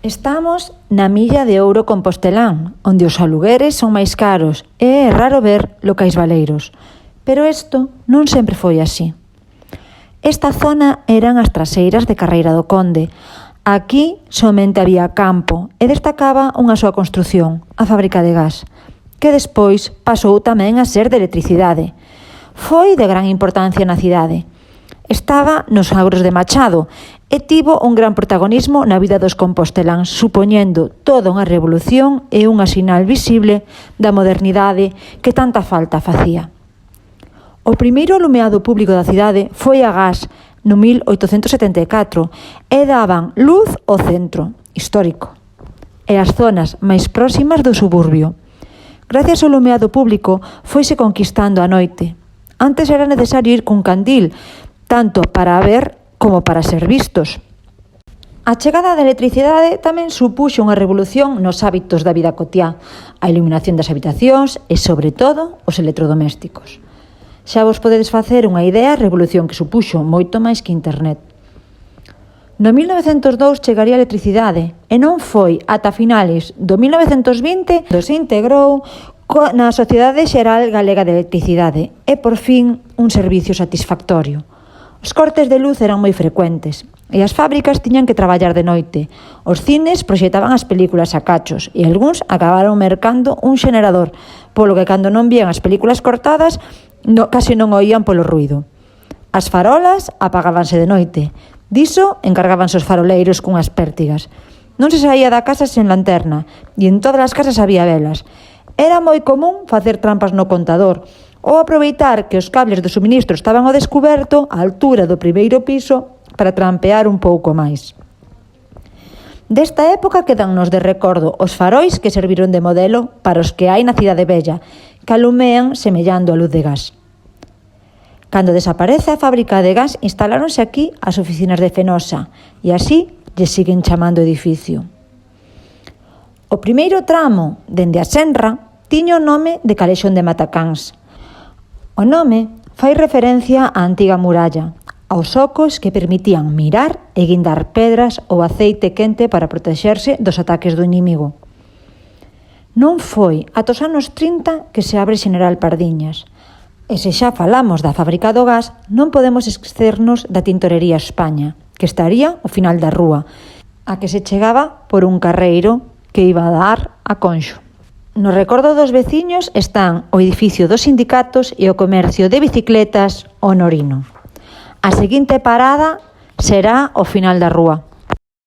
Estamos na milla de ouro compostelán, onde os alugueres son máis caros e é raro ver locais baleiros. Pero isto non sempre foi así. Esta zona eran as traseiras de Carreira do Conde. Aquí somente había campo e destacaba unha súa construción, a fábrica de gas, que despois pasou tamén a ser de electricidade. Foi de gran importancia na cidade. Estaba nos Agros de Machado e tivo un gran protagonismo na vida dos composteláns, supoñendo toda unha revolución e unha sinal visible da modernidade que tanta falta facía. O primeiro alumeado público da cidade foi a gas no 1874 e daban luz ao centro histórico e as zonas máis próximas do suburbio. Gracias ao alumeado público foise conquistando a noite. Antes era necesario ir cun candil, tanto para ver como para ser vistos. A chegada da electricidade tamén supuxo unha revolución nos hábitos da vida cotiá, a iluminación das habitacións e, sobre todo, os electrodomésticos. Xa vos podedes facer unha idea a revolución que supuxo moito máis que internet. No 1902 chegaría a electricidade e non foi ata finales do 1920 que se integrou na Sociedade Xeral Galega de Electricidade e, por fin, un servicio satisfactorio. Os cortes de luz eran moi frecuentes e as fábricas tiñan que traballar de noite. Os cines proxectaban as películas a cachos e algúns acabaron mercando un xenerador, polo que cando non vían as películas cortadas case non oían polo ruido. As farolas apagábanse de noite. Diso encargábanse os faroleiros cunhas pértigas. Non se saía da casa sen lanterna e en todas as casas había velas. Era moi común facer trampas no contador ou aproveitar que os cables do suministro estaban ao descuberto á altura do primeiro piso para trampear un pouco máis. Desta época quedannos de recordo os farois que serviron de modelo para os que hai na cidade vella, que alumean semellando a luz de gas. Cando desaparece a fábrica de gas, instaláronse aquí as oficinas de Fenosa e así lle siguen chamando edificio. O primeiro tramo, dende a Senra, tiña o nome de Calexón de Matacáns. O nome fai referencia á antiga muralla, aos ocos que permitían mirar e guindar pedras ou aceite quente para protexerse dos ataques do inimigo. Non foi ata os anos 30 que se abre Xeneral Pardiñas. E se xa falamos da fábrica do gas, non podemos esquecernos da Tintorería España, que estaría ao final da rúa, a que se chegaba por un carreiro que iba a dar a Conxo. No recordo dos veciños están o edificio dos sindicatos e o comercio de bicicletas Honorino. A seguinte parada será o final da rúa.